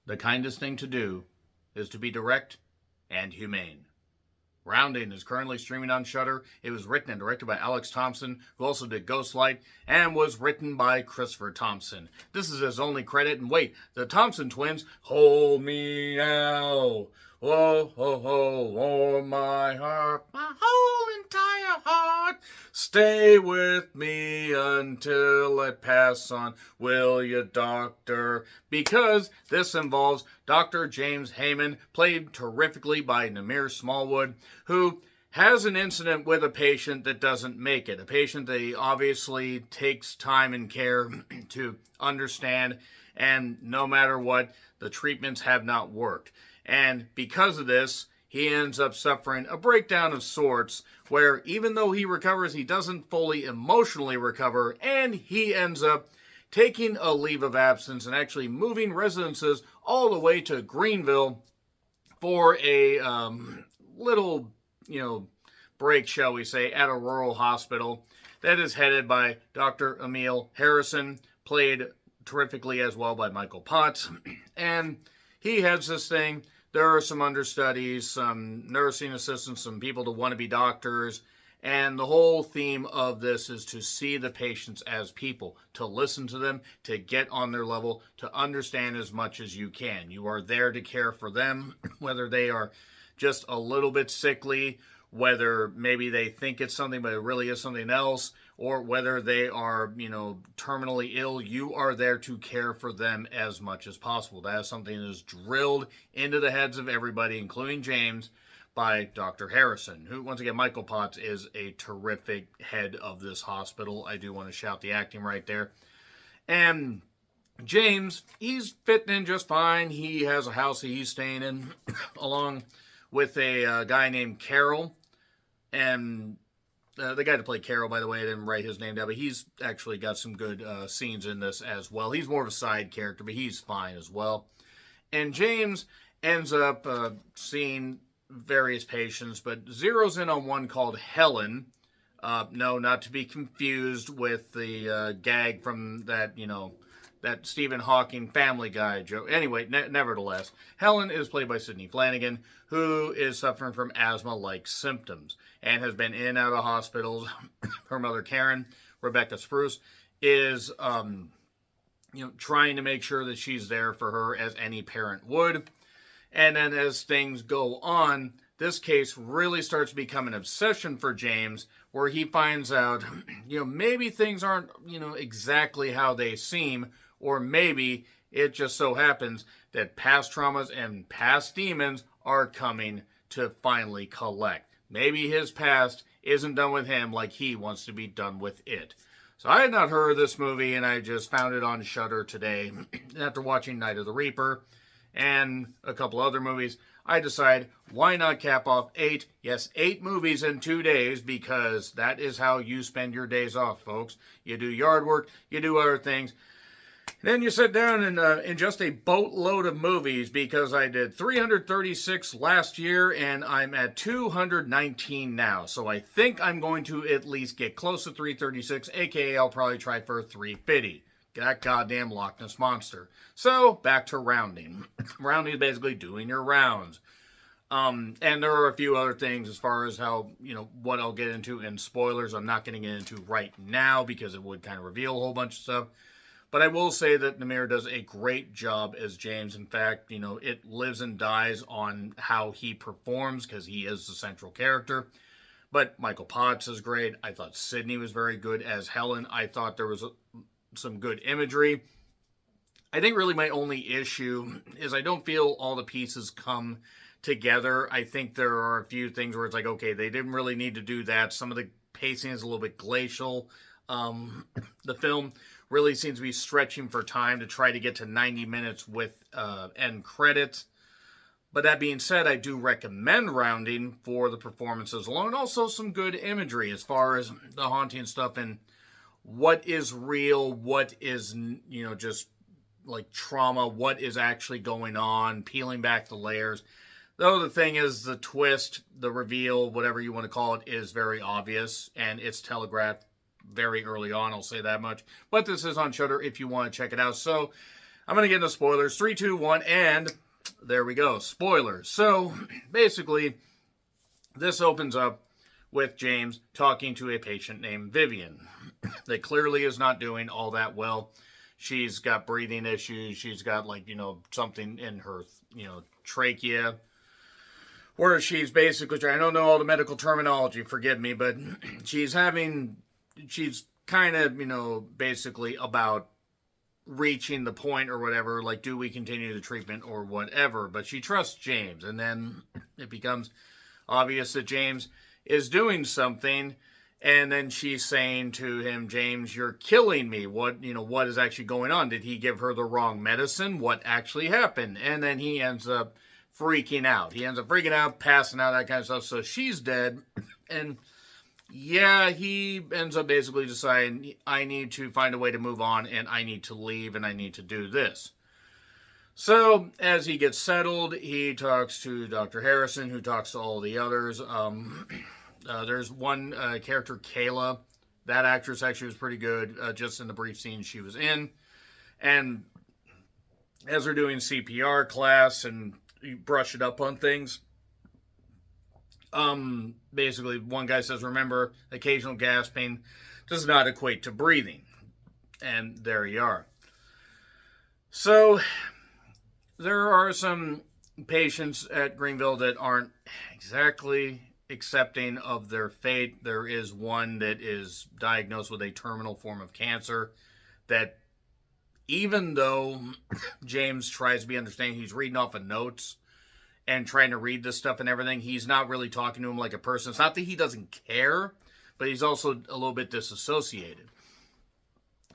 The kindest thing to do is to be direct and humane. Rounding is currently streaming on Shudder. It was written and directed by Alex Thompson, who also did Ghostlight, and was written by Christopher Thompson. This is his only credit, and wait, the Thompson twins, hold me now. Whoa, ho, ho, warm my heart, my whole entire heart. Stay with me until I pass on, will you, Doctor? Because this involves Dr. James Heyman, played terrifically by Namir Smallwood, who has an incident with a patient that doesn't make it. A patient that he obviously takes time and care to understand, and no matter what, the treatments have not worked. And because of this, he ends up suffering a breakdown of sorts where even though he recovers, he doesn't fully emotionally recover, and he ends up taking a leave of absence and actually moving residences all the way to Greenville for a little, break, shall we say, at a rural hospital that is headed by Dr. Emil Harrison, played terrifically as well by Michael Potts. And he heads this thing. There are some understudies, some nursing assistants, some people that want to be doctors. And the whole theme of this is to see the patients as people, to listen to them, to get on their level, to understand as much as you can. You are there to care for them, whether they are just a little bit sickly, whether maybe they think it's something but it really is something else, or whether they are, terminally ill. You are there to care for them as much as possible. That is something that is drilled into the heads of everybody, including James, by Dr. Harrison, who, once again, Michael Potts is a terrific head of this hospital. I do want to shout the acting right there. And James, he's fitting in just fine. He has a house that he's staying in, along with a guy named Carol. And the guy that played Carol, by the way, I didn't write his name down, but he's actually got some good scenes in this as well. He's more of a side character, but he's fine as well. And James ends up seeing various patients, but zeroes in on one called Helen. No, not to be confused with the gag from that, that Stephen Hawking Family Guy joke. Anyway, nevertheless, Helen is played by Sidney Flanigan, who is suffering from asthma-like symptoms and has been in and out of hospitals. Her mother, Karen, Rebecca Spruce, is, trying to make sure that she's there for her as any parent would. And then as things go on, this case really starts to become an obsession for James, where he finds out, maybe things aren't, exactly how they seem, or maybe it just so happens that past traumas and past demons are coming to finally collect. Maybe his past isn't done with him like he wants to be done with it. So I had not heard of this movie, and I just found it on Shudder today. After watching Night of the Reaper and a couple other movies, I decided, why not cap off 8 movies in 2 days, because that is how you spend your days off, folks. You do yard work, you do other things. Then you sit down and ingest a boatload of movies, because I did 336 last year and I'm at 219 now. So I think I'm going to at least get close to 336, aka I'll probably try for 350. That goddamn Loch Ness Monster. So, back to rounding. Rounding is basically doing your rounds. And there are a few other things as far as how, what I'll get into in spoilers. I'm not getting into right now because it would kind of reveal a whole bunch of stuff. But I will say that Namir does a great job as James. In fact, it lives and dies on how he performs, because he is the central character. But Michael Potts is great. I thought Sidney was very good as Helen. I thought there was some good imagery. I think really my only issue is I don't feel all the pieces come together. I think there are a few things where it's like, okay, they didn't really need to do that. Some of the pacing is a little bit glacial. The film really seems to be stretching for time to try to get to 90 minutes with end credits. But that being said, I do recommend Rounding for the performances alone, and also some good imagery as far as the haunting stuff and what is real, what is, just like trauma, what is actually going on, peeling back the layers. Though the thing is, the twist, the reveal, whatever you want to call it, is very obvious, and it's telegraphed very early on, I'll say that much. But this is on Shudder if you want to check it out. So I'm going to get into spoilers. 3, 2, 1, and there we go. Spoilers. So, basically, this opens up with James talking to a patient named Vivian that clearly is not doing all that well. She's got breathing issues. She's got, something in her, trachea. Where she's basically, I don't know all the medical terminology, forgive me, but she's kind of, basically about reaching the point or whatever, like, do we continue the treatment or whatever, but she trusts James, and then it becomes obvious that James is doing something, and then she's saying to him, James, you're killing me. What is actually going on? Did he give her the wrong medicine? What actually happened? And then he ends up freaking out. He ends up freaking out, passing out, that kind of stuff, so she's dead, and yeah, he ends up basically deciding, I need to find a way to move on, and I need to leave, and I need to do this. So, as he gets settled, he talks to Dr. Harrison, who talks to all the others. There's one character, Kayla. That actress actually was pretty good, just in the brief scene she was in. And as they're doing CPR class, and you brush it up on things, basically one guy says, remember, occasional gasping does not equate to breathing. And there you are. So there are some patients at Greenville that aren't exactly accepting of their fate. There is one that is diagnosed with a terminal form of cancer that, even though James tries to be understanding, he's reading off of notes and trying to read this stuff and everything, he's not really talking to him like a person. It's not that he doesn't care, but he's also a little bit disassociated.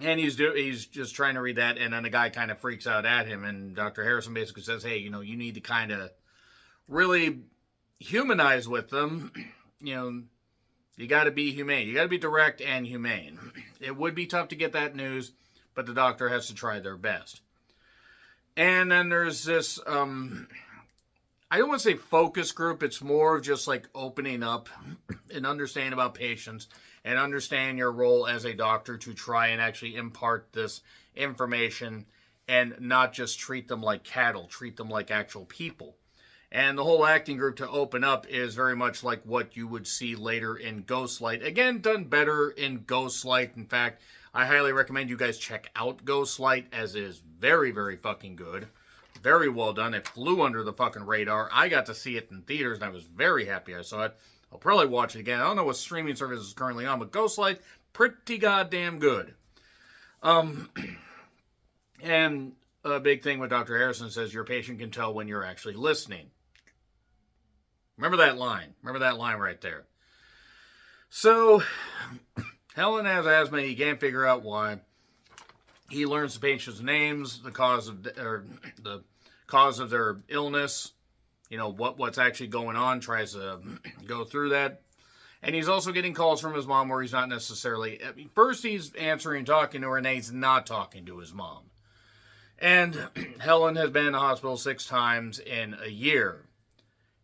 And he's just trying to read that, and then the guy kind of freaks out at him, and Dr. Harrison basically says, hey, you need to kind of really humanize with them. You got to be humane. You got to be direct and humane. It would be tough to get that news, but the doctor has to try their best. And then there's this, I don't want to say focus group. It's more of just like opening up and understanding about patients and understanding your role as a doctor to try and actually impart this information and not just treat them like cattle, treat them like actual people. And the whole acting group to open up is very much like what you would see later in Ghostlight. Again, done better in Ghostlight. In fact, I highly recommend you guys check out Ghostlight, as it is very, very fucking good. Very well done. It flew under the fucking radar. I got to see it in theaters, and I was very happy I saw it. I'll probably watch it again. I don't know what streaming service is currently on, but Ghostlight, pretty goddamn good. And a big thing with Dr. Harrison says your patient can tell when you're actually listening. Remember that line. Remember that line right there. So, Helen has asthma. He can't figure out why. He learns the patient's names, the cause of their illness, what's actually going on, tries to go through that. And he's also getting calls from his mom where he's not necessarily, first he's answering, talking to her, and then he's not talking to his mom. And Helen has been in the hospital 6 times in a year.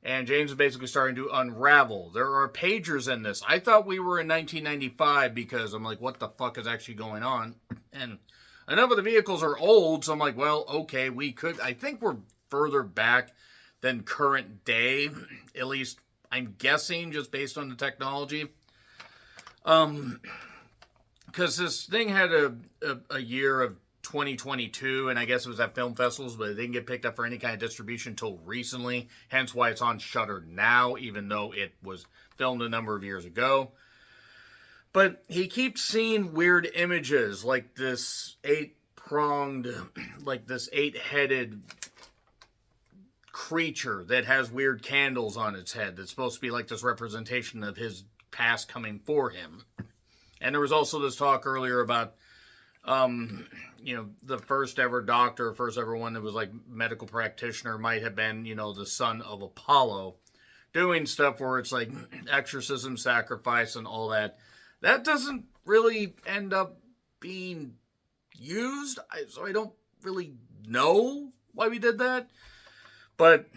And James is basically starting to unravel. There are pagers in this. I thought we were in 1995 because I'm like, what the fuck is actually going on? And enough of the vehicles are old, so I'm like, well, okay, I think we're further back than current day, at least I'm guessing, just based on the technology. Because this thing had a year of 2022, and I guess it was at film festivals, but it didn't get picked up for any kind of distribution until recently, hence why it's on Shudder now, even though it was filmed a number of years ago. But he keeps seeing weird images, like this 8-headed creature that has weird candles on its head that's supposed to be like this representation of his past coming for him. And there was also this talk earlier about, the first ever doctor, first ever one that was like medical practitioner might have been, the son of Apollo, doing stuff where it's like exorcism, sacrifice, and all that. That doesn't really end up being used, so I don't really know why we did that. But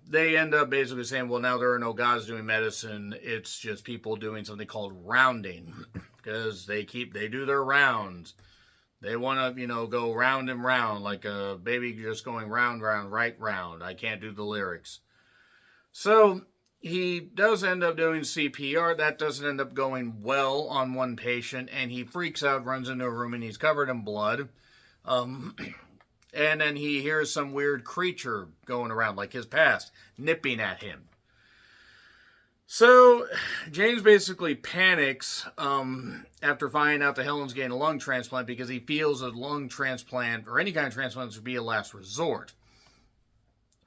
they end up basically saying, well, now there are no gods doing medicine. It's just people doing something called rounding, because they do their rounds. They want to, go round and round like a baby just going round, round, right, round. I can't do the lyrics. So he does end up doing CPR. That doesn't end up going well on one patient, and he freaks out, runs into a room, and he's covered in blood. And then he hears some weird creature going around, like his past, nipping at him. So James basically panics after finding out that Helen's getting a lung transplant because he feels a lung transplant or any kind of transplant should be a last resort.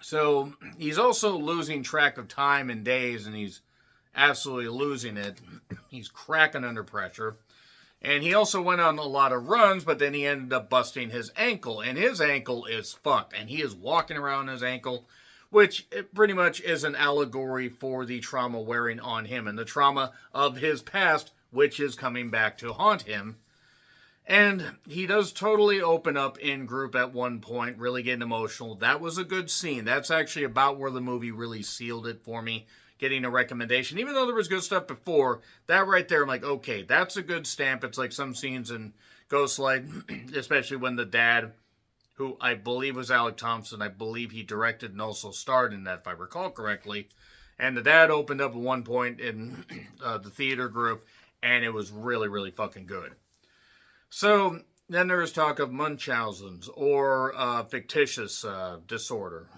So he's also losing track of time and days, and he's absolutely losing it. He's cracking under pressure. And he also went on a lot of runs, but then he ended up busting his ankle. And his ankle is fucked. And he is walking around his ankle, which pretty much is an allegory for the trauma wearing on him and the trauma of his past, which is coming back to haunt him. And he does totally open up in group at one point, really getting emotional. That was a good scene. That's actually about where the movie really sealed it for me, getting a recommendation. Even though there was good stuff before, that right there, I'm like, okay, that's a good stamp. It's like some scenes in Ghostlight, especially when the dad, who I believe was Alec Thompson, I believe he directed and also starred in that, if I recall correctly. And the dad opened up at one point in the theater group, and it was really, really fucking good. So then there is talk of Munchausen's or fictitious disorder,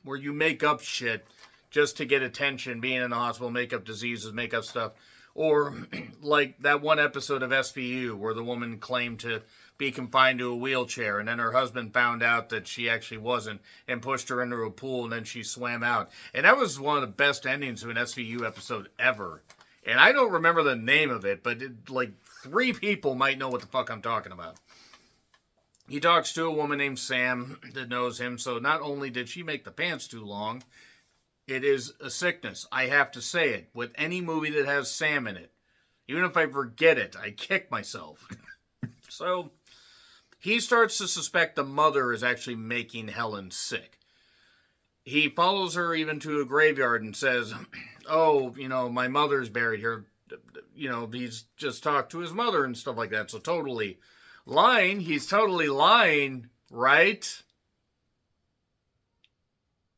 where you make up shit just to get attention, being in the hospital, make up diseases, make up stuff. Or like that one episode of SVU where the woman claimed to be confined to a wheelchair, and then her husband found out that she actually wasn't and pushed her into a pool, and then she swam out. And that was one of the best endings to an SVU episode ever. And I don't remember the name of it, but like 3 people might know what the fuck I'm talking about. He talks to a woman named Sam that knows him, so not only did she make the pants too long, it is a sickness. I have to say it. With any movie that has Sam in it, even if I forget it, I kick myself. So he starts to suspect the mother is actually making Helen sick. He follows her even to a graveyard and says, oh, my mother's buried here. He's just talked to his mother and stuff like that. So totally lying. He's totally lying, right?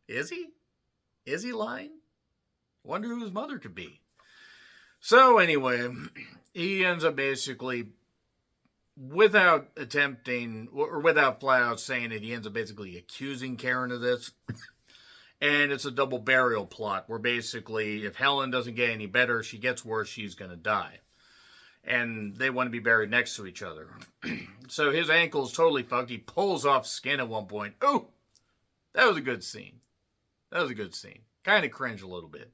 Is he? Is he lying? Wonder who his mother could be. So anyway, he ends up basically, without attempting, or without flat out saying it, he ends up basically accusing Karen of this. And it's a double burial plot where basically if Helen doesn't get any better, she gets worse, she's going to die. And they want to be buried next to each other. So his ankle is totally fucked. He pulls off skin at one point. Ooh, that was a good scene. Kind of cringe a little bit.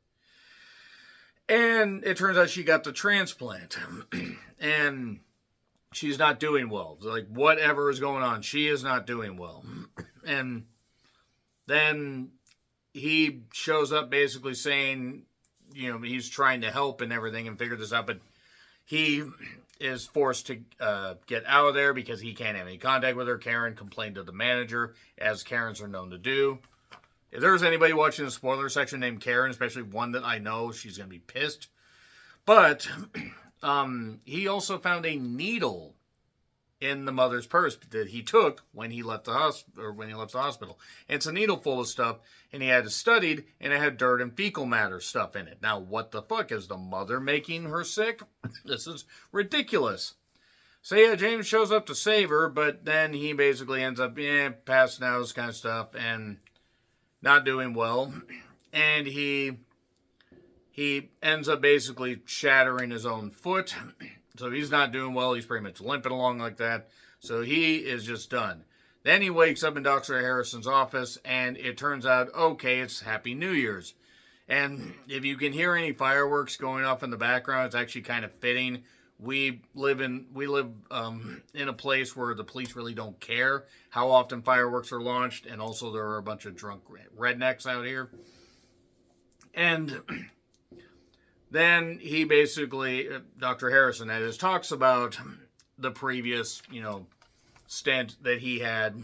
And it turns out she got the transplant. And she's not doing well. Like, whatever is going on, she is not doing well. And then he shows up basically saying, he's trying to help and everything and figure this out, but he is forced to get out of there because he can't have any contact with her. Karen complained to the manager, as Karens are known to do. If there's anybody watching the spoiler section named Karen, especially one that I know, she's going to be pissed. But he also found a needle in the mother's purse that he took when he left the hospital. And it's a needle full of stuff, and he had it studied, and it had dirt and fecal matter stuff in it. Now, what the fuck? Is the mother making her sick? This is ridiculous. So yeah, James shows up to save her, but then he basically ends up passing out, this kind of stuff, and not doing well. And he ends up basically shattering his own foot. So he's not doing well. He's pretty much limping along like that. So he is just done. Then he wakes up in Dr. Harrison's office, and it turns out, okay, it's Happy New Year's. And if you can hear any fireworks going off in the background, it's actually kind of fitting. We live in a place where the police really don't care how often fireworks are launched, and also there are a bunch of drunk rednecks out here. And then he basically, Dr. Harrison, that is, talks about the previous, stint that he had,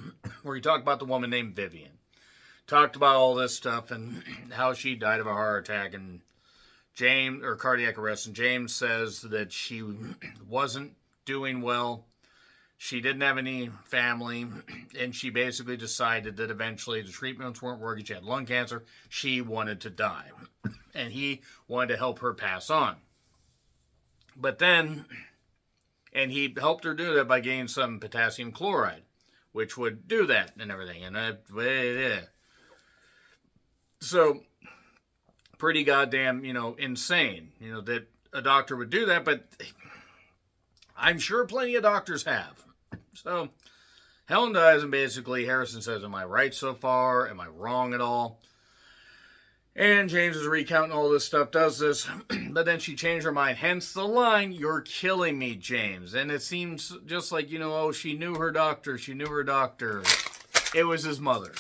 where he talked about the woman named Vivian. Talked about all this stuff and how she died of a heart attack and cardiac arrest. And James says that she wasn't doing well. She didn't have any family, and she basically decided that eventually the treatments weren't working. She had lung cancer. She wanted to die, and he wanted to help her pass on. But then, and he helped her do that by getting some potassium chloride, which would do that and everything. And so, pretty goddamn, insane, that a doctor would do that, but I'm sure plenty of doctors have. So, Helen dies, and basically Harrison says, am I right so far? Am I wrong at all? And James is recounting all this stuff, does this, but then she changed her mind. Hence the line, you're killing me, James. And it seems just like, she knew her doctor. She knew her doctor. It was his mother.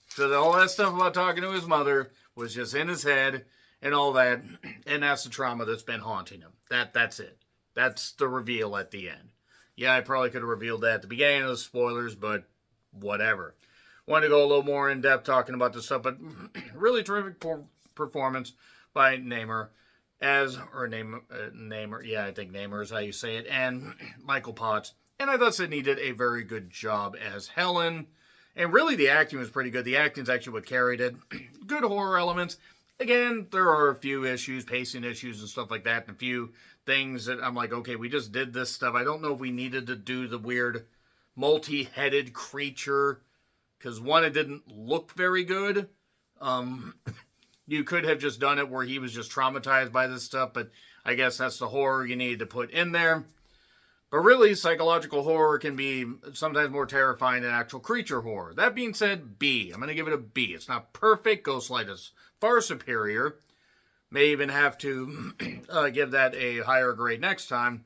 So all that stuff about talking to his mother was just in his head and all that. And that's the trauma that's been haunting him. That's it. That's the reveal at the end. Yeah, I probably could have revealed that at the beginning of the spoilers, but whatever. Wanted to go a little more in depth talking about this stuff, but really terrific performance by Namor I think Namor is how you say it, and Michael Potts. And I thought Sydney did a very good job as Helen. And really the acting was pretty good. The acting's actually what carried it. Good horror elements. Again, there are a few issues, pacing issues and stuff like that, and a few things that I'm like, okay, we just did this stuff. I don't know if we needed to do the weird multi-headed creature, because one, it didn't look very good. You could have just done it where he was just traumatized by this stuff, but I guess that's the horror you needed to put in there. But really, psychological horror can be sometimes more terrifying than actual creature horror. That being said, B. I'm going to give it a B. It's not perfect. Ghostlight is far superior. May even have to give that a higher grade next time.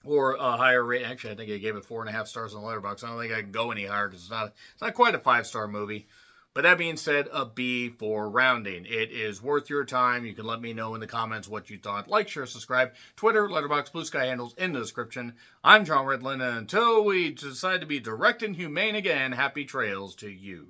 Or a higher rate. Actually, I think I gave it 4.5 stars on the Letterboxd. I don't think I can go any higher because it's not quite a 5-star movie. But that being said, a B for rounding. It is worth your time. You can let me know in the comments what you thought. Like, share, subscribe. Twitter, Letterboxd, Blue Sky handles in the description. I'm John Redland, and until we decide to be direct and humane again, happy trails to you.